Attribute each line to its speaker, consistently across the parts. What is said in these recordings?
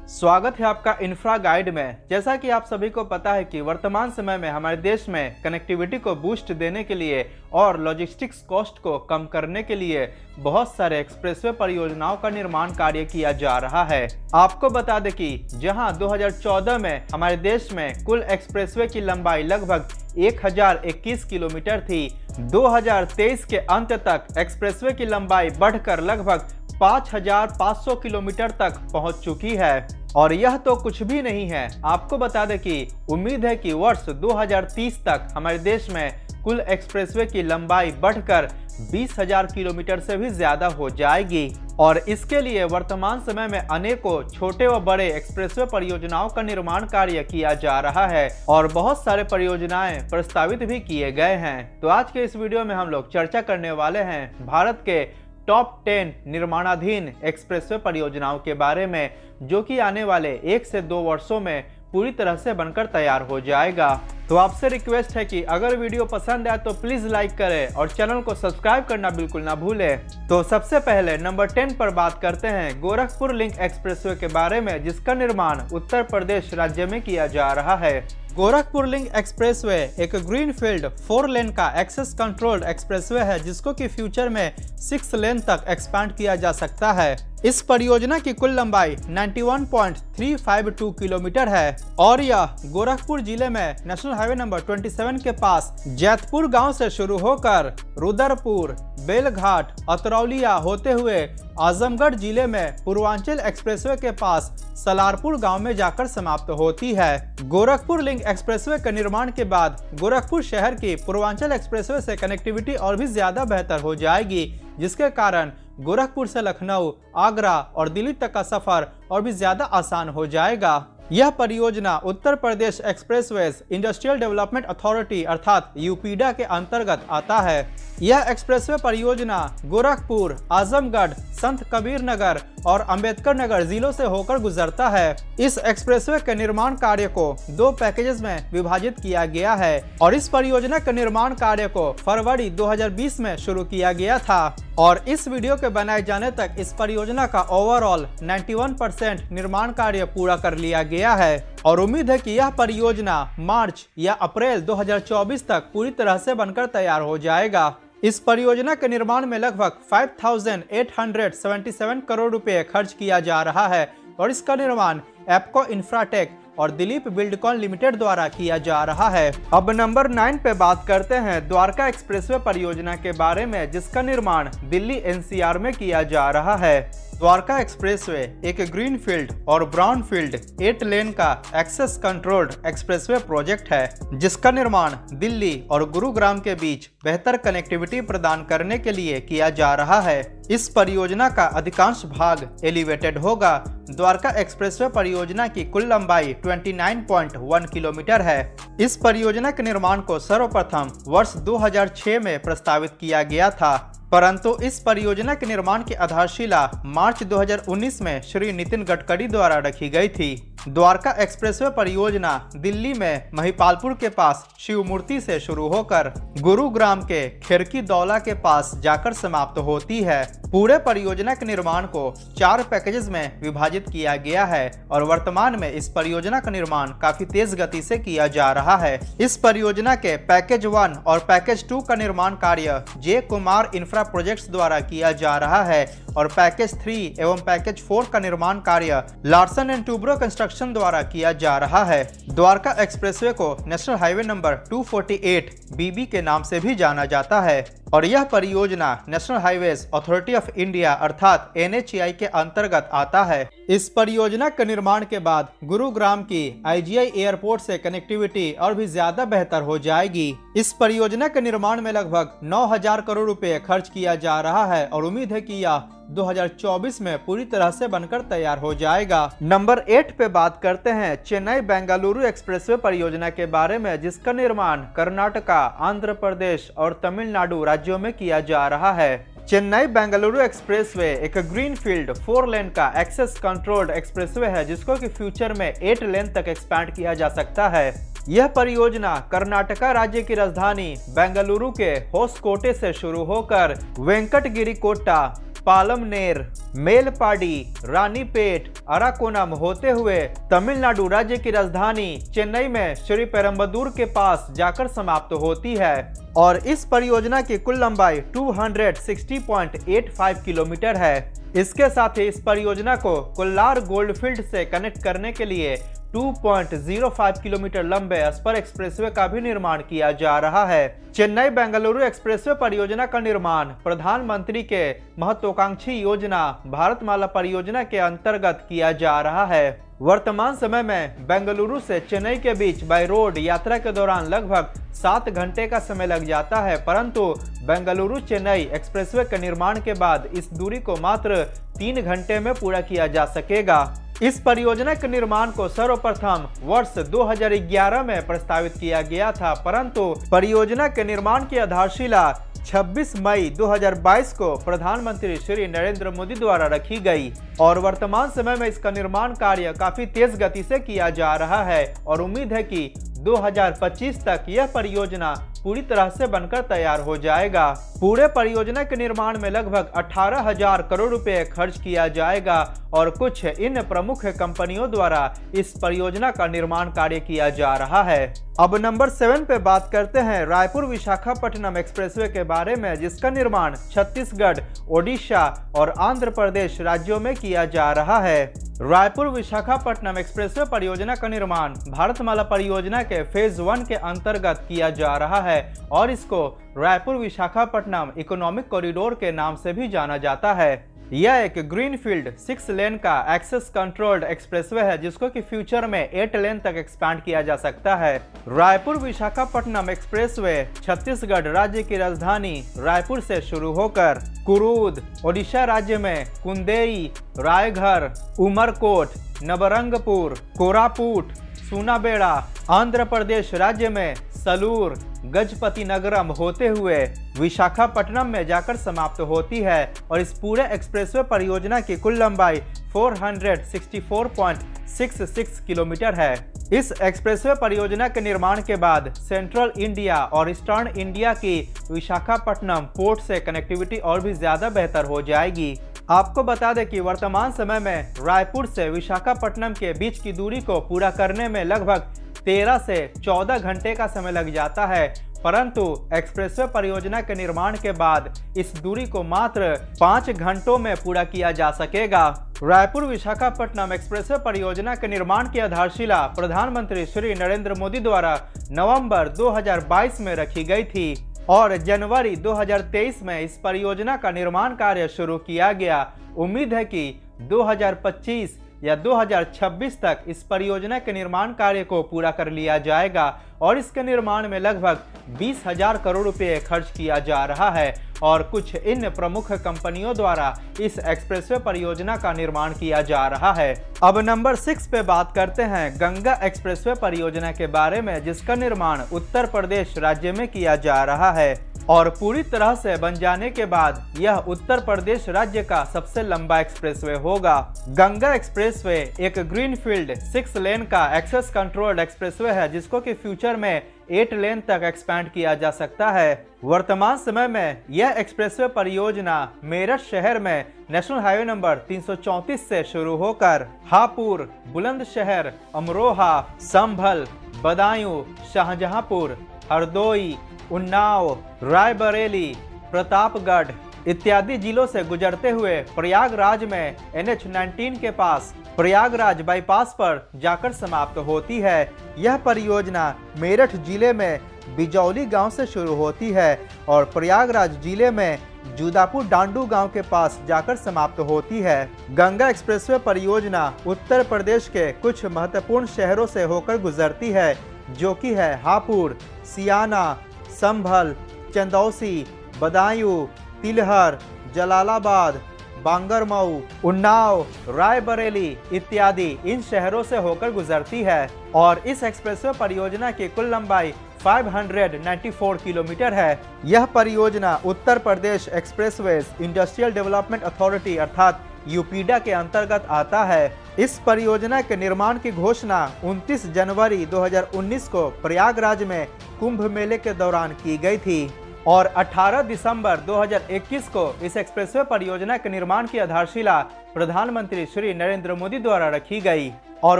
Speaker 1: स्वागत है आपका इंफ्रा गाइड में। जैसा कि आप सभी को पता है कि वर्तमान समय में हमारे देश में कनेक्टिविटी को बूस्ट देने के लिए और लॉजिस्टिक्स कॉस्ट को कम करने के लिए बहुत सारे एक्सप्रेसवे परियोजनाओं का निर्माण कार्य किया जा रहा है। आपको बता दें कि जहां 2014 में हमारे देश में कुल एक्सप्रेसवे की लंबाई लगभग 1021 किलोमीटर थी, 2023 के अंत तक एक्सप्रेसवे की लंबाई बढ़कर लगभग 5500 किलोमीटर तक पहुंच चुकी है। और यह तो कुछ भी नहीं है, आपको बता दें कि उम्मीद है कि वर्ष 2030 तक हमारे देश में कुल एक्सप्रेसवे की लंबाई बढ़कर 20,000 किलोमीटर से भी ज्यादा हो जाएगी। और इसके लिए वर्तमान समय में अनेकों छोटे व बड़े एक्सप्रेसवे परियोजनाओं का निर्माण कार्य किया जा रहा है और बहुत सारे परियोजनाएं प्रस्तावित भी किए गए हैं। तो आज के इस वीडियो में हम लोग चर्चा करने वाले हैं भारत के टॉप 10 निर्माणाधीन एक्सप्रेसवे परियोजनाओं के बारे में, जो कि आने वाले 1 से 2 वर्षों में पूरी तरह से बनकर तैयार हो जाएगा। तो आपसे रिक्वेस्ट है कि अगर वीडियो पसंद आए तो प्लीज लाइक करें और चैनल को सब्सक्राइब करना बिल्कुल ना भूलें। तो सबसे पहले नंबर 10 पर बात करते हैं गोरखपुर लिंक एक्सप्रेसवे के बारे में, जिसका निर्माण उत्तर प्रदेश राज्य में किया जा रहा है। गोरखपुर लिंक एक्सप्रेसवे एक ग्रीनफील्ड 4 लेन का एक्सेस कंट्रोल्ड एक्सप्रेसवे है, जिसको कि फ्यूचर में 6 लेन तक एक्सपैंड किया जा सकता है। इस परियोजना की कुल लंबाई 91.352 किलोमीटर है और यह गोरखपुर जिले में नेशनल हाईवे नंबर 27 के पास जैतपुर गांव से शुरू होकर रुद्रपुर, बेलघाट, अतरौलिया होते हुए आजमगढ़ जिले में पूर्वांचल एक्सप्रेसवे के पास सलारपुर गांव में जाकर समाप्त होती है। गोरखपुर लिंक एक्सप्रेसवे के निर्माण के बाद गोरखपुर शहर की पूर्वांचल एक्सप्रेसवे से कनेक्टिविटी और भी ज्यादा बेहतर हो जाएगी, जिसके कारण गोरखपुर से लखनऊ, आगरा और दिल्ली तक का सफर और भी ज्यादा आसान हो जाएगा। यह परियोजना Uttar Pradesh expressways industrial development authority अर्थात यूपीडा के अंतर्गत आता है। यह एक्सप्रेसवे परियोजना गोरखपुर, आजमगढ़, संत कबीर नगर और अंबेडकर नगर जिलों से होकर गुजरता है। इस एक्सप्रेसवे के निर्माण कार्य को 2 पैकेजेस में विभाजित किया गया है और इस परियोजना के निर्माण कार्य को फरवरी 2020 में शुरू किया गया था और इस वीडियो के बनाए जाने तक इस परियोजना का ओवरऑल 91% निर्माण कार्य पूरा कर लिया गया है और उम्मीद है कि यह परियोजना मार्च या अप्रैल 2024 तक पूरी तरह से बनकर तैयार हो जाएगा। इस परियोजना के निर्माण में लगभग 5,877 करोड़ रुपए खर्च किया जा रहा है और इसका निर्माण एप्को इंफ्राटेक और दिलीप बिल्डकॉन लिमिटेड द्वारा किया जा रहा है। अब नंबर 9 पे बात करते हैं द्वारका एक्सप्रेसवे परियोजना के बारे में, जिसका निर्माण दिल्ली एनसीआर में किया जा रहा है। द्वारका एक्सप्रेसवे एक ग्रीनफील्ड और ब्राउनफील्ड 8 लेन का एक्सेस कंट्रोल्ड एक्सप्रेसवे प्रोजेक्ट है, जिसका निर्माण दिल्ली और गुरुग्राम के बीच बेहतर कनेक्टिविटी प्रदान करने के लिए किया जा रहा है। इस परियोजना का अधिकांश भाग एलिवेटेड होगा। द्वारका एक्सप्रेसवे परियोजना की कुल लंबाई 29.1 किलोमीटर है। इस परियोजना के निर्माण को सर्वप्रथम वर्ष 2006 में प्रस्तावित किया गया था, परंतु इस परियोजना के निर्माण की आधारशिला मार्च 2019 में श्री नितिन गडकरी द्वारा रखी गई थी। द्वारका एक्सप्रेसवे परियोजना दिल्ली में महिपालपुर के पास शिव मूर्ति से शुरू होकर गुरुग्राम के खिरकी दौला के पास जाकर समाप्त होती है। पूरे परियोजना के निर्माण को 4 पैकेजेस में विभाजित किया गया है और वर्तमान में इस परियोजना का निर्माण काफी तेज गति से किया जा रहा है। इस परियोजना के पैकेज 1 और पैकेज 2 का निर्माण कार्य जे कुमार इंफ्रा प्रोजेक्ट्स द्वारा किया जा रहा है और पैकेज 3 एवं पैकेज 4 का निर्माण कार्य लार्सन एंड टूब्रो कंस्ट्रक्शन द्वारा किया जा रहा है। द्वारका एक्सप्रेसवे को नेशनल हाईवे नंबर 248 बीबी के नाम से भी जाना जाता है और यह परियोजना national highways authority of India अर्थात NHAI के अंतर्गत आता है। इस परियोजना के निर्माण के बाद गुरुग्राम की IGI एयरपोर्ट से कनेक्टिविटी और भी ज्यादा बेहतर हो जाएगी। इस परियोजना के निर्माण में लगभग 9,000 करोड़ रुपए खर्च किया जा रहा है और उम्मीद है कि यह 2024 में पूरी तरह से बनकर तैयार हो जाएगा। नंबर 8 पे बात करते हैं चेन्नई बेंगलुरु एक्सप्रेसवे परियोजना के बारे में, जिसका निर्माण कर्नाटका, आंध्र प्रदेश और तमिलनाडु राज्यों में किया जा रहा है। चेन्नई बेंगलुरु एक्सप्रेसवे एक ग्रीनफील्ड 4 लेन का एक्सेस कंट्रोल्ड एक्सप्रेसवे है, जिसको कि फ्यूचर में 8 लेन तक एक्सपैंड किया जा सकता है। यह परियोजना कर्नाटका राज्य की राजधानी बेंगलुरु के होसकोटे से शुरू होकर वेंकटगिरी कोट्टा, पालमनेर, मेलपाडी, रानीपेट, अराकोनम होते हुए तमिलनाडु राज्य की राजधानी चेन्नई में श्री पेरम्बदूर के पास जाकर समाप्त होती है। और इस परियोजना की कुल लंबाई 260.85 किलोमीटर है। इसके साथ ही इस परियोजना को कोल्लार गोल्डफील्ड से कनेक्ट करने के लिए 2.05 किलोमीटर लंबे स्पर एक्सप्रेसवे का भी निर्माण किया जा रहा है। चेन्नई बेंगलुरु एक्सप्रेसवे परियोजना का निर्माण प्रधानमंत्री के महत्वाकांक्षी योजना भारतमाला परियोजना के अंतर्गत किया जा रहा है। वर्तमान समय में बेंगलुरु से चेन्नई के बीच बाय रोड यात्रा के दौरान लगभग 7 घंटे का समय लग जाता है, परंतु बेंगलुरु चेन्नई एक्सप्रेसवे के निर्माण के बाद इस दूरी को मात्र 3 घंटे में पूरा किया जा सकेगा। इस परियोजना के निर्माण को सर्वप्रथम वर्ष 2011 में प्रस्तावित किया गया था, परंतु परियोजना के निर्माण की आधारशिला 26 मई 2022 को प्रधानमंत्री श्री नरेंद्र मोदी द्वारा रखी गई और वर्तमान समय में इसका निर्माण कार्य काफी तेज गति से किया जा रहा है और उम्मीद है कि 2025 तक यह परियोजना पूरी तरह से बनकर तैयार हो जाएगा। पूरे परियोजना के निर्माण में लगभग 18,000 करोड़ रुपए खर्च किया जाएगा और कुछ इन प्रमुख कंपनियों द्वारा इस परियोजना का निर्माण कार्य किया जा रहा है। अब नंबर 7 पे बात करते हैं रायपुर विशाखापट्टनम एक्सप्रेसवे के बारे में, जिसका निर्माण छत्तीसगढ़, ओडिशा और आंध्र प्रदेश राज्यों में किया जा रहा है। रायपुर विशाखापट्टनम एक्सप्रेसवे परियोजना का निर्माण भारतमाला परियोजना के फेज 1 के अंतर्गत किया जा रहा है और इसको रायपुर विशाखापट्टनम इकोनॉमिक कॉरिडोर के नाम से भी जाना जाता है। यह एक ग्रीनफील्ड 6 लेन का एक्सेस कंट्रोल्ड एक्सप्रेसवे है जिसको कि फ्यूचर में 8 लेन तक एक्सपैंड किया जा सकता है। रायपुर विशाखापट्टनम एक्सप्रेसवे छत्तीसगढ़ राज्य की राजधानी रायपुर से शुरू होकर कुरूद, ओडिशा राज्य में कुंदेई, रायघर, उमरकोट, नबरंगपुर, कोरापुट, सुनाबेड़ा, आंध्र प्रदेश राज्य में सलूर, गजपति नगरम होते हुए विशाखापट्टनम में जाकर समाप्त होती है और इस पूरे एक्सप्रेसवे परियोजना की कुल लंबाई 464.66 किलोमीटर है। इस एक्सप्रेसवे परियोजना के निर्माण के बाद सेंट्रल इंडिया और ईस्टर्न इंडिया की विशाखापट्टनम पोर्ट से कनेक्टिविटी और भी ज्यादा बेहतर हो जाएगी। आपको बता दें कि वर्तमान समय में रायपुर से विशाखापट्टनम के बीच की दूरी को पूरा करने में लगभग 13 से 14 घंटे का समय लग जाता है, परंतु एक्सप्रेसवे परियोजना के निर्माण के बाद इस दूरी को मात्र 5 घंटों में पूरा किया जा सकेगा। रायपुर विशाखापट्टनम एक्सप्रेसवे परियोजना के निर्माण की आधारशिला प्रधानमंत्री श्री नरेंद्र मोदी द्वारा नवंबर 2022 में रखी गई थी और जनवरी 2023 में इस परियोजना का निर्माण कार्य शुरू किया गया। उम्मीद है कि 2025 या 2026 तक इस परियोजना के निर्माण कार्य को पूरा कर लिया जाएगा और इसके निर्माण में लगभग 20,000 करोड़ रुपए खर्च किया जा रहा है और कुछ इन प्रमुख कंपनियों द्वारा इस एक्सप्रेसवे परियोजना का निर्माण किया जा रहा है। अब नंबर 6 पे बात करते हैं गंगा एक्सप्रेसवे परियोजना के बारे में, जिसका निर्माण उत्तर प्रदेश राज्य में किया जा रहा है और पूरी तरह से बन जाने के बाद यह उत्तर प्रदेश राज्य का सबसे लंबा एक्सप्रेसवे होगा। गंगा एक्सप्रेसवे एक ग्रीनफील्ड 6 लेन का एक्सेस कंट्रोल्ड एक्सप्रेसवे है जिसको कि फ्यूचर में 8 लेन तक एक्सपैंड किया जा सकता है। वर्तमान समय में यह एक्सप्रेसवे परियोजना मेरठ शहर में नेशनल हाईवे नंबर 334 से शुरू होकर हापुड़, बुलंदशहर, अमरोहा, संभल, बदायूं, शाहजहांपुर, हरदोई, उन्नाव, रायबरेली, प्रतापगढ़ इत्यादि जिलों से गुजरते हुए प्रयागराज में NH-19 के पास प्रयागराज बाईपास पर जाकर समाप्त होती है। यह परियोजना मेरठ जिले में बिजौली गांव से शुरू होती है और प्रयागराज जिले में जुदापुर डांडू गांव के पास जाकर समाप्त होती है। गंगा एक्सप्रेसवे परियोजना उत्तर प्रदेश के कुछ महत्वपूर्ण शहरों से होकर गुजरती है, जो कि है हापुड़, सियाना, संभल, चंदौसी, बदायूं, तिलहर, जलालाबाद, बांगरमऊ, उन्नाव, रायबरेली इत्यादि इन शहरों से होकर गुजरती है और इस एक्सप्रेसवे परियोजना की कुल लंबाई 594 किलोमीटर है। यह परियोजना Uttar Pradesh expressways industrial development authority अर्थात यूपीडा के अंतर्गत आता है। इस परियोजना के निर्माण की घोषणा 29 जनवरी 2019 को प्रयागराज में कुंभ मेले के दौरान की गई थी। और 18 दिसंबर 2021 को इस एक्सप्रेसवे परियोजना के निर्माण की आधारशिला प्रधानमंत्री श्री नरेंद्र मोदी द्वारा रखी गई और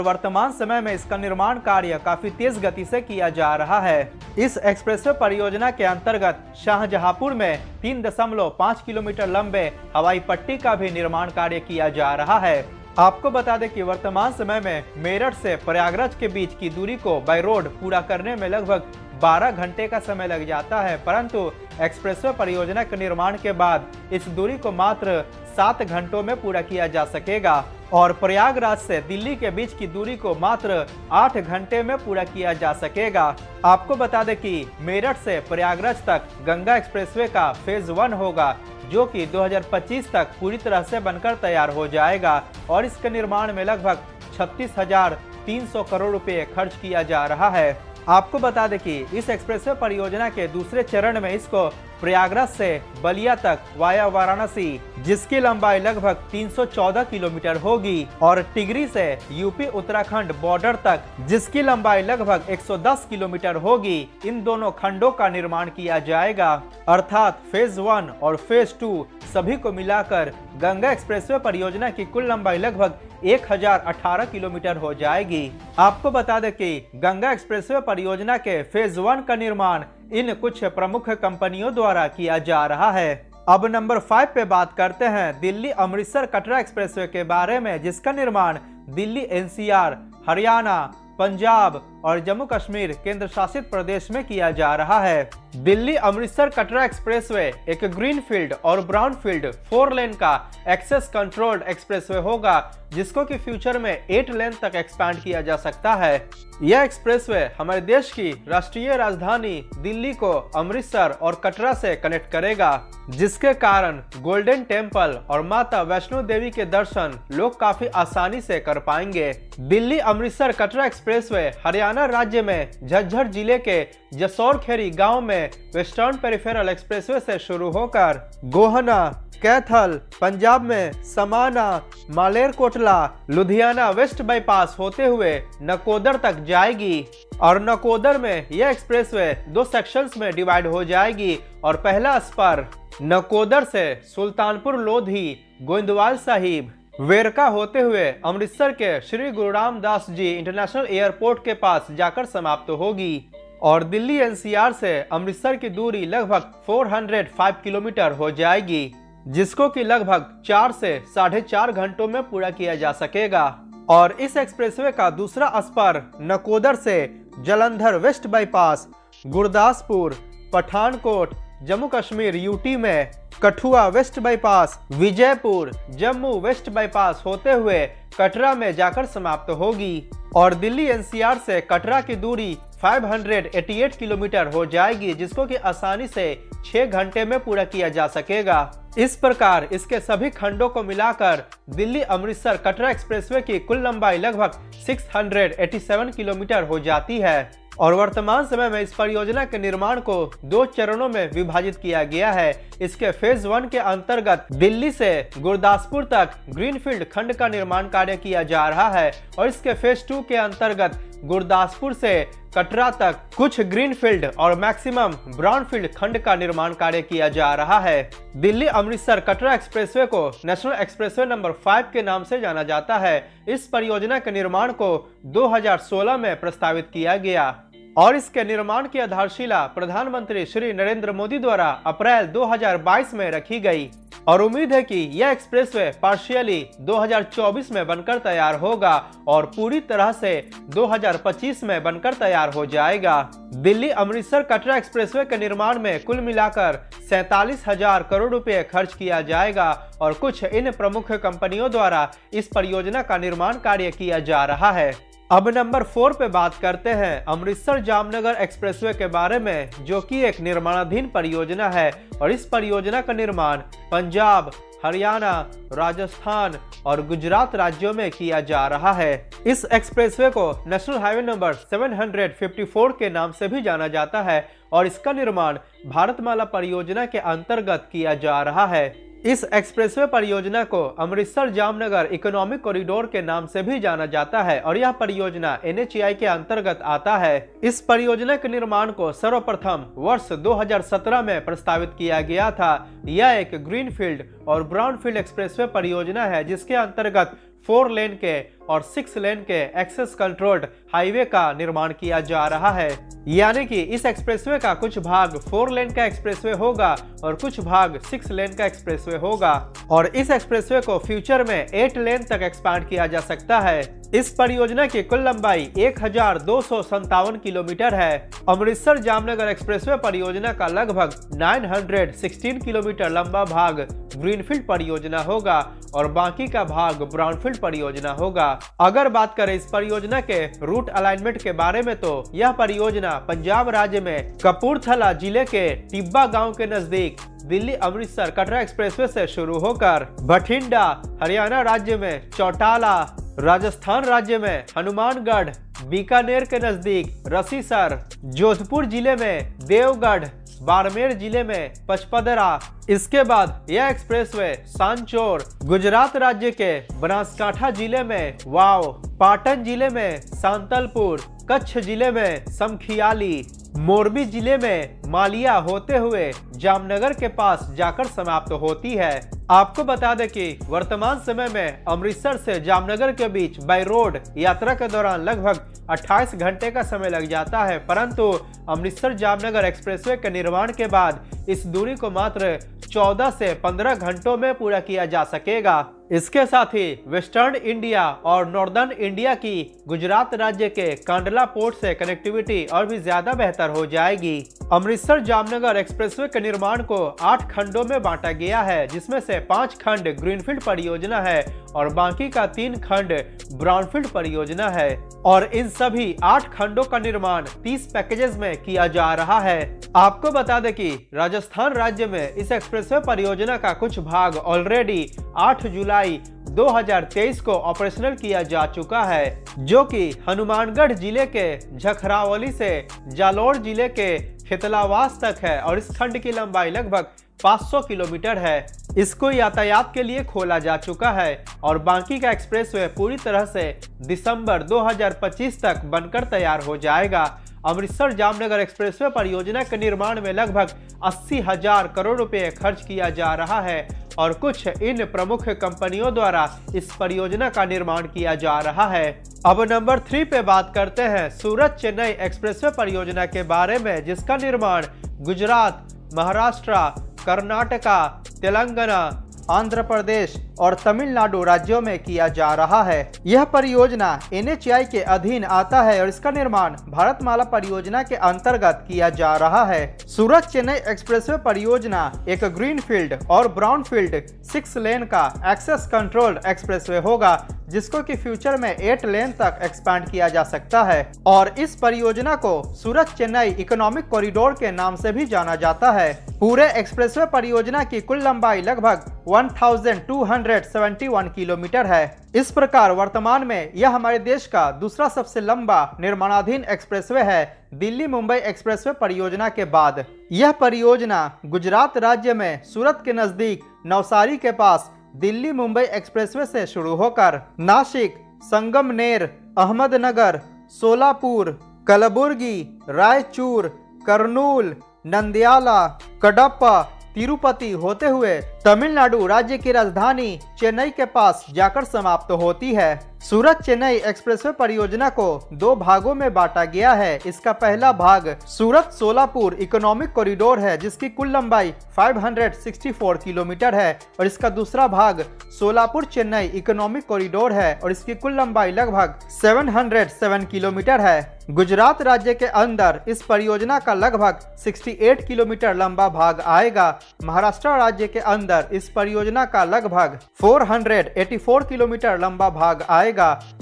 Speaker 1: वर्तमान समय में इसका निर्माण कार्य काफी तेज गति से किया जा रहा है। इस एक्सप्रेसवे परियोजना के अंतर्गत शाहजहांपुर में 3.5 किलोमीटर लंबे हवाई पट्टी का भी निर्माण कार्य किया जा रहा है। आपको बता दें कि वर्तमान समय में मेरठ से प्रयागराज के बीच की दूरी को बाय रोड पूरा करने में लगभग 12 घंटे का समय लग जाता है, परंतु एक्सप्रेसवे परियोजना के निर्माण के बाद इस दूरी को मात्र 7 घंटों में पूरा किया जा सकेगा और प्रयागराज से दिल्ली के बीच की दूरी को मात्र 8 घंटे में पूरा किया जा सकेगा। आपको बता दें कि मेरठ से प्रयागराज तक गंगा एक्सप्रेसवे का फेज 1 होगा, जो कि 2025 तक पूरी तरह से बनकर तैयार हो जाएगा और इसके निर्माण में लगभग 36,300 करोड़ रुपए खर्च किया जा रहा है। आपको बता दें कि इस एक्सप्रेसवे परियोजना के दूसरे चरण में इसको प्रयागराज से बलिया तक वाया वाराणसी, जिसकी लंबाई लगभग 314 किलोमीटर होगी, और टिगरी से यूपी उत्तराखंड बॉर्डर तक, जिसकी लंबाई लगभग 110 किलोमीटर होगी, इन दोनों खंडों का निर्माण किया जाएगा। अर्थात फेज 1 और फेज 2 सभी को मिलाकर गंगा एक्सप्रेसवे परियोजना की कुल लंबाई लगभग 1018 किलोमीटर हो जाएगी। आपको बता दें कि गंगा एक्सप्रेसवे परियोजना के फेज 1 का निर्माण इन कुछ प्रमुख कंपनियों द्वारा किया जा रहा है। अब नंबर 5 पे बात करते हैं दिल्ली अमृतसर कटरा एक्सप्रेसवे के बारे में, जिसका निर्माण दिल्ली एनसीआर, हरियाणा, पंजाब और जम्मू कश्मीर केंद्र शासित प्रदेश में किया जा रहा है। दिल्ली अमृतसर कटरा एक्सप्रेसवे एक ग्रीनफील्ड और ब्राउनफील्ड 4 लेन का एक्सेस कंट्रोल्ड एक्सप्रेसवे होगा, जिसको कि फ्यूचर में 8 लेन तक एक्सपैंड किया जा सकता है। यह एक्सप्रेसवे हमारे देश की राष्ट्रीय राजधानी दिल्ली को अमृतसर और कटरा से कनेक्ट करेगा, जिसके कारण गोल्डन टेम्पल और माता वैष्णो देवी के दर्शन लोग काफी आसानी से कर पाएंगे। दिल्ली अमृतसर कटरा एक्सप्रेसवे हरियाणा राज्य में झज्जर जिले के जसौरखेड़ी गांव में वेस्टर्न पेरिफेरल एक्सप्रेसवे से शुरू होकर गोहना, कैथल, पंजाब में समाना, मालेरकोटला, लुधियाना वेस्ट बाईपास होते हुए नकोदर तक जाएगी और नकोदर में यह एक्सप्रेसवे 2 सेक्शंस में डिवाइड हो जाएगी और पहला स्पर नकोदर से सुल्तानपुर लोधी, गोइंदवाल साहिब, वेरका होते हुए अमृतसर के श्री गुरु रामदास जी इंटरनेशनल एयरपोर्ट के पास जाकर समाप्त होगी और दिल्ली एनसीआर से अमृतसर की दूरी लगभग 405 किलोमीटर हो जाएगी, जिसको कि लगभग 4 से 4.5 घंटों में पूरा किया जा सकेगा। और इस एक्सप्रेसवे का दूसरा स्पर नकोदर से Jalandhar west bypass, Gurdaspur, Pathankot, Jammu Kashmir UT में Kathua west bypass, Vijaypur, Jammu west bypass होते हुए कटरा में जाकर समाप्त होगी और दिल्ली एनसीआर से कटरा की दूरी 588 किलोमीटर हो जाएगी, जिसको कि आसानी से 6 घंटे में पूरा किया जा सकेगा। इस प्रकार इसके सभी खंडों को मिलाकर दिल्ली अमृतसर कटरा एक्सप्रेसवे की कुल लंबाई लगभग 687 किलोमीटर हो जाती है और वर्तमान समय में इस परियोजना के निर्माण को 2 चरणों में विभाजित किया गया है। इसके फेज 1 के अंतर्गत दिल्ली से गुरदासपुर तक ग्रीनफील्ड खंड का निर्माण कार्य किया जा रहा है और इसके फेज 2 के अंतर्गत गुरदासपुर से कटरा तक कुछ ग्रीनफील्ड और मैक्सिमम ब्राउनफील्ड खंड का निर्माण कार्य किया जा रहा है। दिल्ली अमृतसर कटरा एक्सप्रेसवे को नेशनल एक्सप्रेसवे नंबर 5 के नाम से जाना जाता है। इस परियोजना के निर्माण को 2016 में प्रस्तावित किया गया और इसके निर्माण की आधारशिला प्रधानमंत्री श्री नरेंद्र मोदी द्वारा अप्रैल 2022 में रखी गई और उम्मीद है कि यह एक्सप्रेसवे पार्शियली 2024 में बनकर तैयार होगा और पूरी तरह से 2025 में बनकर तैयार हो जाएगा। दिल्ली अमृतसर कटरा एक्सप्रेसवे के निर्माण में कुल मिलाकर 47,000 करोड़ रुपए खर्च किया जाएगा और कुछ इन प्रमुख कंपनियों द्वारा इस परियोजना का निर्माण कार्य किया जा रहा है। अब नंबर 4 पे बात करते हैं अमृतसर जामनगर एक्सप्रेसवे के बारे में, जो कि एक निर्माणाधीन परियोजना है और इस परियोजना का निर्माण पंजाब, हरियाणा, राजस्थान और गुजरात राज्यों में किया जा रहा है। इस एक्सप्रेसवे को नेशनल हाईवे नंबर 754 के नाम से भी जाना जाता है और इसका निर्माण भारतमाला परियोजना के अंतर्गत किया जा रहा है। इस एक्सप्रेसवे परियोजना को अमृतसर जामनगर इकोनॉमिक कॉरिडोर के नाम से भी जाना जाता है और यह परियोजना NHAI के अंतर्गत आता है। इस परियोजना के निर्माण को सर्वप्रथम वर्ष 2017 में प्रस्तावित किया गया था। यह एक ग्रीनफील्ड और ब्राउनफील्ड एक्सप्रेसवे परियोजना है जिसके अंतर्गत 4 लेन के और 6 लेन के एक्सेस कंट्रोल्ड हाईवे का निर्माण किया जा रहा है। यानी कि इस एक्सप्रेसवे का कुछ भाग 4 लेन का एक्सप्रेसवे होगा और कुछ भाग 6 लेन का एक्सप्रेसवे होगा और इस एक्सप्रेसवे को फ्यूचर में 8 लेन तक एक्सपांड किया जा सकता है। इस परियोजना की कुल लंबाई 1257 किलोमीटर है। अमृतसर जामनगर एक्सप्रेसवे परियोजना का लगभग 916 किलोमीटर लंबा भाग ग्रीनफील्ड परियोजना होगा और बाकी का भाग ब्राउनफील्ड परियोजना होगा। अगर बात करें इस परियोजना के रूट अलाइनमेंट के बारे में तो यह परियोजना पंजाब राज्य में कपूरथला जिले के टिब्बा गांव के नजदीक दिल्ली अमृतसर कटरा एक्सप्रेसवे से शुरू होकर बठिंडा हरियाणा राज्य में चौटाला, राजस्थान राज्य में हनुमानगढ़, बीकानेर के नजदीक रसीसर, जोधपुर जिले में देवगढ़, बाड़मेर जिले में पचपदरा। इसके बाद यह एक्सप्रेसवे सांचौर, गुजरात राज्य के बनासकांठा जिले में वाव, पाटन जिले में सांतलपुर, कच्छ जिले में समखियाली, मोरबी जिले में मालिया होते हुए जामनगर के पास जाकर समाप्त होती है। आपको बता दें कि वर्तमान समय में अमृतसर से जामनगर के बीच बाय रोड यात्रा के दौरान लगभग 28 घंटे का समय लग जाता है, परंतु अमृतसर जामनगर एक्सप्रेसवे के निर्माण के बाद इस दूरी को मात्र 14 से 15 घंटों में पूरा किया जा सकेगा। इसके साथ ही वेस्टर्न इंडिया और नॉर्दर्न इंडिया की गुजरात राज्य के कांडला पोर्ट से कनेक्टिविटी और भी ज्यादा बेहतर हो जाएगी। अमृतसर जामनगर एक्सप्रेसवे के निर्माण को 8 खंडों में बांटा गया है, जिसमें से 5 खंड ग्रीनफील्ड परियोजना है और बाकी का 3 खंड ब्राउनफील्ड परियोजना है और इन सभी 8 खंडों का निर्माण 30 पैकेजेस में किया जा रहा है। आपको बता दें कि राजस्थान राज्य में इस एक्सप्रेसवे परियोजना का कुछ भाग ऑलरेडी 8 जुलाई 2023 को ऑपरेशनल किया जा चुका है, जो कि हनुमानगढ़ जिले के झखरावली से जालोर जिले के खेतलावास तक है और इस खंड की लंबाई लगभग 500 किलोमीटर है। इसको यातायात के लिए खोला जा चुका है और बाकी का एक्सप्रेसवे पूरी तरह से दिसंबर 2025 तक बनकर तैयार हो जाएगा। अमृतसर जामनगर एक्सप्रेसवे परियोजना के निर्माण में लगभग 80,000 करोड़ रुपए खर्च किया जा रहा है और कुछ इन प्रमुख कंपनियों द्वारा इस परियोजना का निर्माण किया जा रहा है। अब नंबर 3 पे बात करते हैं सूरत चेन्नई एक्सप्रेसवे परियोजना के बारे में, जिसका निर्माण गुजरात, महाराष्ट्र, कर्नाटका, तेलंगाना, आंध्र प्रदेश और तमिलनाडु राज्यों में किया जा रहा है। यह परियोजना NHAI के अधीन आता है और इसका निर्माण भारतमाला परियोजना के अंतर्गत किया जा रहा है। सूरत चेन्नई एक्सप्रेसवे परियोजना एक ग्रीनफील्ड और ब्राउनफील्ड 6 लेन का एक्सेस कंट्रोल्ड एक्सप्रेसवे होगा, जिसको कि फ्यूचर में 8 लेन तक एक्सपैंड किया जा सकता है और इस परियोजना को सूरत चेन्नई इकोनॉमिक कॉरिडोर के नाम से भी जाना जाता है। पूरे एक्सप्रेसवे परियोजना की कुल लंबाई लगभग 1271 किलोमीटर है। इस प्रकार वर्तमान में यह हमारे देश का दूसरा सबसे लंबा निर्माणाधीन एक्सप्रेसवे है, दिल्ली मुंबई एक्सप्रेसवे परियोजना के बाद। यह परियोजना गुजरात राज्य में सूरत के नजदीक नवसारी के पास दिल्ली मुंबई एक्सप्रेसवे से शुरू होकर नासिक, संगमनेर, अहमदनगर, सोलापुर, कलबुर्गी, रायचूर, कर्नूल, नंदियाला, कडप्पा, तिरुपति होते हुए तमिलनाडु राज्य की राजधानी चेन्नई के पास जाकर समाप्त होती है। सूरत चेन्नई एक्सप्रेसवे परियोजना को 2 भागों में बांटा गया है। इसका पहला भाग सूरत सोलापुर इकोनॉमिक कॉरिडोर है, जिसकी कुल लंबाई 564 किलोमीटर है और इसका दूसरा भाग सोलापुर चेन्नई इकोनॉमिक कॉरिडोर है और इसकी कुल लंबाई लगभग 707 किलोमीटर है। गुजरात राज्य के अंदर इस परियोजना का लगभग 68 किलोमीटर लंबा भाग आएगा। महाराष्ट्र राज्य के अंदर इस परियोजना का लगभग 484 किलोमीटर लंबा भाग आएगा।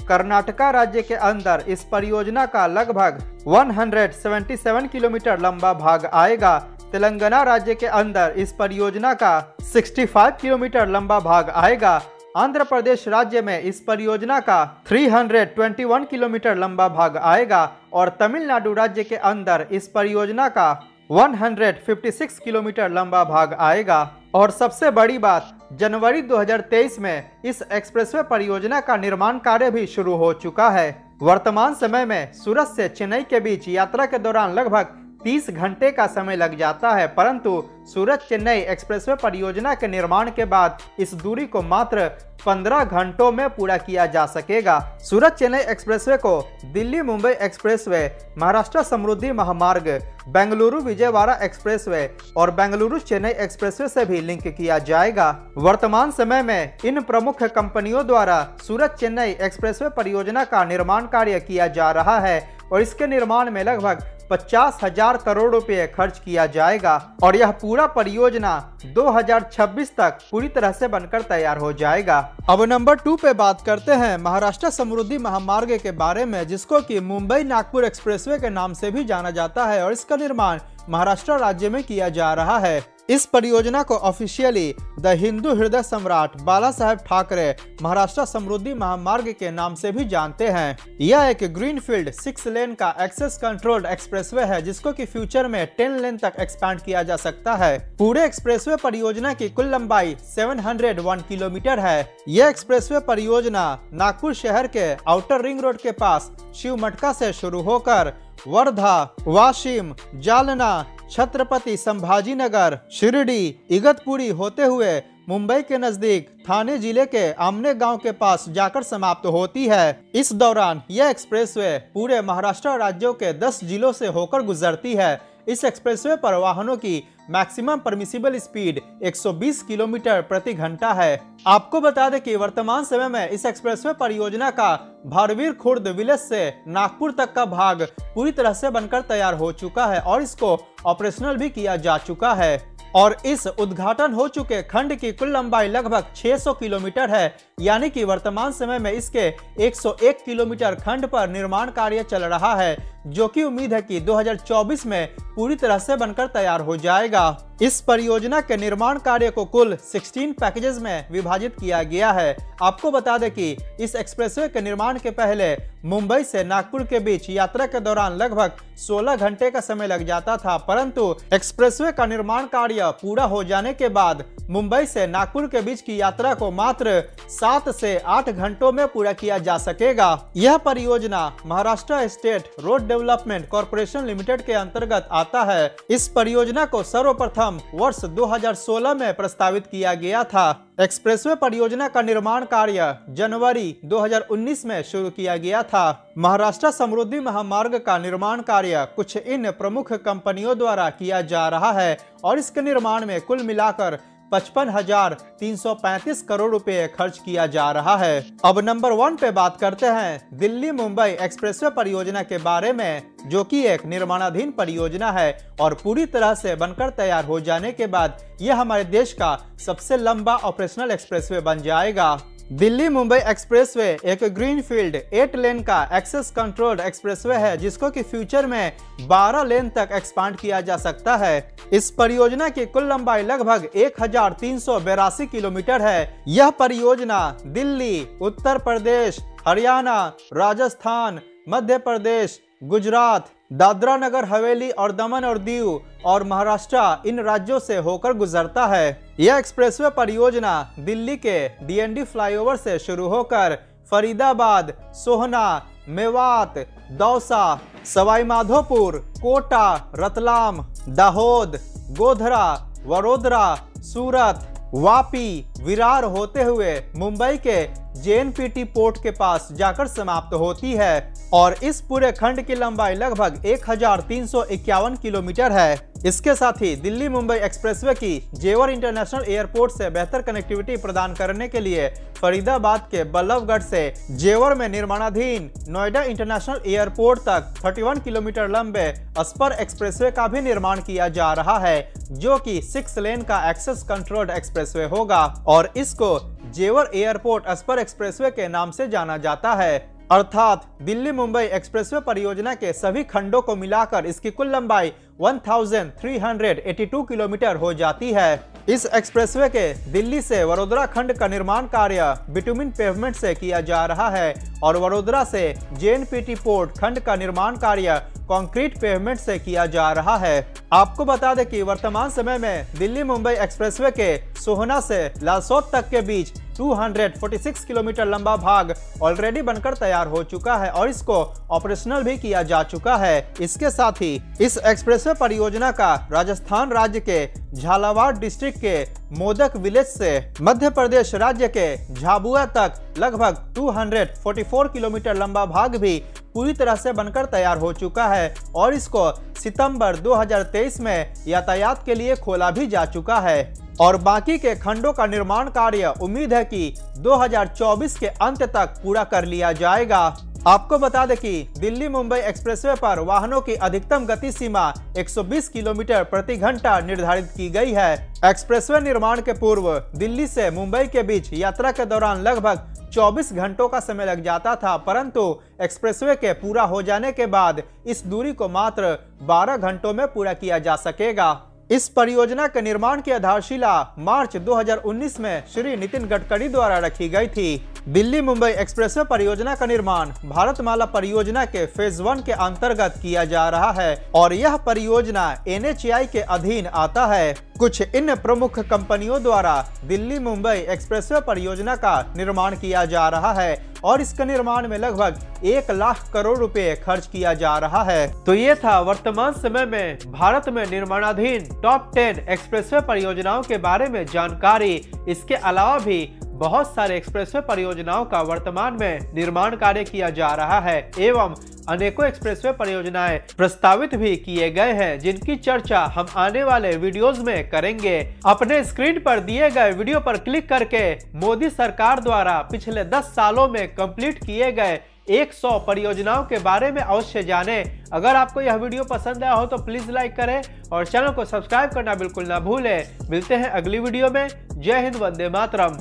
Speaker 1: कर्नाटका राज्य के अंदर इस परियोजना का लगभग 177 किलोमीटर लंबा भाग आएगा। तेलंगाना राज्य के अंदर इस परियोजना का 65 किलोमीटर लंबा भाग आएगा। आंध्र प्रदेश राज्य में इस परियोजना का 321 किलोमीटर लंबा भाग आएगा और तमिलनाडु राज्य के अंदर इस परियोजना का 156 किलोमीटर लंबा भाग आएगा। और सबसे बड़ी बात, जनवरी 2023 में इस एक्सप्रेसवे परियोजना का निर्माण कार्य भी शुरू हो चुका है। वर्तमान समय में सूरत से चेन्नई के बीच यात्रा के दौरान लगभग 30 घंटे का समय लग जाता है, परंतु सूरत चेन्नई एक्सप्रेसवे परियोजना के निर्माण के बाद इस दूरी को मात्र 15 घंटों में पूरा किया जा सकेगा। सूरत चेन्नई एक्सप्रेसवे को दिल्ली मुंबई एक्सप्रेसवे, महाराष्ट्र समृद्धि महामार्ग, बेंगलुरु विजयवाड़ा एक्सप्रेसवे और बेंगलुरु चेन्नई एक्सप्रेसवे से भी लिंक किया जाएगा। वर्तमान समय में इन प्रमुख कंपनियों द्वारा सूरत चेन्नई एक्सप्रेसवे परियोजना का निर्माण कार्य किया जा रहा है और इसके निर्माण में लगभग 50,000 करोड़ रुपए खर्च किया जाएगा और यह पूरा परियोजना 2026 तक पूरी तरह से बनकर तैयार हो जाएगा। अब नंबर 2 पे बात करते हैं महाराष्ट्र समृद्धि महामार्ग के बारे में, जिसको कि मुंबई नागपुर एक्सप्रेसवे के नाम से भी जाना जाता है और इसका निर्माण महाराष्ट्र राज्य में किया जा रहा है। इस परियोजना को ऑफिशियली द हिंदू हृदय सम्राट बाला साहेब ठाकरे महाराष्ट्र समृद्धि महामार्ग के नाम से भी जानते हैं। यह एक ग्रीनफील्ड 6 लेन का एक्सेस कंट्रोल्ड एक्सप्रेसवे है, जिसको कि फ्यूचर में 10 लेन तक एक्सपैंड किया जा सकता है। पूरे एक्सप्रेसवे परियोजना की कुल लंबाई 701 किलोमीटर है। यह एक्सप्रेसवे परियोजना नागपुर शहर के आउटर रिंग रोड के पास शिव मटका से शुरू होकर वर्धा, वाशिम, जालना, छत्रपति संभाजीनगर, शिरडी, इगतपुरी होते हुए मुंबई के नजदीक थाने जिले के आमने गांव के पास जाकर समाप्त होती है। इस दौरान यह एक्सप्रेसवे पूरे महाराष्ट्र राज्यों के 10 जिलों से होकर गुजरती है। इस एक्सप्रेसवे पर वाहनों की मैक्सिमम परमिसिबल स्पीड 120 किलोमीटर प्रति घंटा है। आपको बता दें कि वर्तमान समय में इस एक्सप्रेसवे परियोजना का भारवीर खुर्द विलेज से नागपुर तक का भाग पूरी तरह से बनकर तैयार हो चुका है और इसको ऑपरेशनल भी किया जा चुका है और इस उद्घाटन हो चुके खंड की कुल लंबाई लगभग 600 किलोमीटर है, यानी कि वर्तमान समय में इसके 101 किलोमीटर खंड पर निर्माण कार्य चल रहा है, जो कि उम्मीद है कि 2024 में पूरी तरह से बनकर तैयार हो जाएगा। इस परियोजना के निर्माण कार्य को कुल 16 पैकेजेस में विभाजित किया गया है। आपको बता दें कि इस एक्सप्रेसवे के निर्माण के पहले मुंबई से नागपुर के बीच यात्रा के दौरान लगभग 16 घंटे का समय लग जाता था, परंतु एक्सप्रेसवे का निर्माण कार्य पूरा हो जाने के बाद मुंबई से नागपुर के बीच की यात्रा को मात्र 7 से 8 घंटों में पूरा किया जा सकेगा। यह परियोजना Maharashtra state road development corporation limited के अंतर्गत आता है। इस परियोजना को सर्वप्रथम वर्ष 2016 में प्रस्तावित किया गया था। एक्सप्रेसवे परियोजना का निर्माण कार्य जनवरी 2019 में शुरू किया गया था। महाराष्ट्र समृद्धि महामार्ग का निर्माण कार्य कुछ इन प्रमुख कंपनियों द्वारा किया जा रहा है और इसके निर्माण में कुल मिलाकर 55,335 करोड़ रुपए खर्च किया जा रहा है। अब नंबर 1 पे बात करते हैं दिल्ली मुंबई एक्सप्रेसवे परियोजना के बारे में, जो कि एक निर्माणाधीन परियोजना है और पूरी तरह से बनकर तैयार हो जाने के बाद यह हमारे देश का सबसे लंबा ऑपरेशनल एक्सप्रेसवे बन जाएगा। दिल्ली मुंबई एक्सप्रेसवे एक ग्रीनफील्ड 8 लेन का एक्सेस कंट्रोल्ड एक्सप्रेसवे है, जिसको कि फ्यूचर में 12 लेन तक एक्सपांड किया जा सकता है। इस परियोजना की कुल लंबाई लगभग 1382 किलोमीटर है। यह परियोजना दिल्ली, उत्तर प्रदेश, हरियाणा, राजस्थान, मध्य प्रदेश, गुजरात, दादरा नगर हवेली और दमन और दीव और महाराष्ट्र इन राज्यों से होकर गुजरता है। यह एक्सप्रेसवे परियोजना दिल्ली के डीएनडी फ्लाईओवर से शुरू होकर फरीदाबाद, सोहना, मेवात, दौसा, सवाई माधोपुर, कोटा, रतलाम, दाहोद, गोधरा, वडोदरा, सूरत, वापी, विरार होते हुए मुंबई के जेएनपीटी पोर्ट के पास जाकर समाप्त होती है और इस पूरे खंड की लंबाई लगभग 1351 किलोमीटर है। इसके साथ ही दिल्ली मुंबई एक्सप्रेसवे की जेवर इंटरनेशनल एयरपोर्ट से बेहतर कनेक्टिविटी प्रदान करने के लिए फरीदाबाद के बल्लभगढ़ से जेवर में निर्माणाधीन नोएडा इंटरनेशनल एयरपोर्ट तक 31 किलोमीटर लंबे स्पर एक्सप्रेसवे का भी निर्माण किया जा रहा है, जो कि 6 लेन का एक्सेस कंट्रोल्ड एक्सप्रेसवे होगा और इसको जेवर एयरपोर्ट स्पर एक्सप्रेसवे के नाम से जाना जाता है। अर्थात दिल्ली मुंबई एक्सप्रेसवे परियोजना के सभी खंडों को मिलाकर इसकी कुल लंबाई 1382 किलोमीटर हो जाती है। इस एक्सप्रेसवे के दिल्ली से वडोदरा खंड का निर्माण कार्य बिटुमिन पेवमेंट से किया जा रहा है और वडोदरा से जेएनपीटी पोर्ट खंड का निर्माण कार्य कंक्रीट पेवमेंट से किया जा रहा है। आपको बता दें कि वर्तमान समय में दिल्ली मुंबई एक्सप्रेसवे के सोहना से लालसौट तक के बीच 246 किलोमीटर लंबा भाग ऑलरेडी बनकर तैयार हो चुका है और इसको ऑपरेशनल भी किया जा चुका है। इसके साथ ही इस एक्सप्रेसवे परियोजना का राजस्थान राज्य के झालावाड़ डिस्ट्रिक्ट के मोदक विलेज से मध्य प्रदेश राज्य के झाबुआ तक लगभग 244 किलोमीटर लंबा भाग भी पूरी तरह से बनकर तैयार हो चुका है और इसको सितंबर 2023 में यातायात के लिए खोला भी जा चुका है और बाकी के खंडों का निर्माण कार्य उम्मीद है कि 2024 के अंत तक पूरा कर लिया जाएगा। आपको बता दें कि दिल्ली मुंबई एक्सप्रेसवे पर वाहनों की अधिकतम गति सीमा 120 किलोमीटर प्रति घंटा निर्धारित की गई है। एक्सप्रेसवे निर्माण के पूर्व दिल्ली से मुंबई के बीच यात्रा के दौरान लगभग 24 घंटों का समय लग जाता था, परंतु एक्सप्रेसवे के पूरा हो जाने के बाद इस दूरी को मात्र 12 घंटों में पूरा किया जा सकेगा। इस परियोजना के निर्माण की आधारशिला मार्च 2019 में श्री नितिन गडकरी द्वारा रखी गई थी। दिल्ली मुंबई एक्सप्रेसवे परियोजना का निर्माण भारतमाला परियोजना के फेज 1 के अंतर्गत किया जा रहा है और यह परियोजना NHAI के अधीन आता है। कुछ इन प्रमुख कंपनियों द्वारा दिल्ली मुंबई एक्सप्रेसवे परियोजना का निर्माण किया जा रहा है और इसके निर्माण में लगभग 1 लाख करोड़ रुपए खर्च किया जा रहा है। तो ये था वर्तमान समय में भारत में निर्माणाधीन टॉप 10 एक्सप्रेसवे परियोजनाओं के बारे में जानकारी। इसके अलावा भी बहुत सारे एक्सप्रेसवे परियोजनाओं का वर्तमान में निर्माण कार्य किया जा रहा है एवं अनेकों एक्सप्रेसवे परियोजनाएं प्रस्तावित भी किए गए हैं, जिनकी चर्चा हम आने वाले वीडियोस में करेंगे। अपने स्क्रीन पर दिए गए वीडियो पर क्लिक करके मोदी सरकार द्वारा पिछले 10 सालों में कंप्लीट किए गए 100 परियोजनाओं के बारे में अवश्य जानें। अगर आपको यह वीडियो पसंद आया हो तो प्लीज लाइक करें और चैनल को सब्सक्राइब करना बिल्कुल ना भूलें। मिलते हैं अगली वीडियो में। जय हिंद, वंदे मातरम।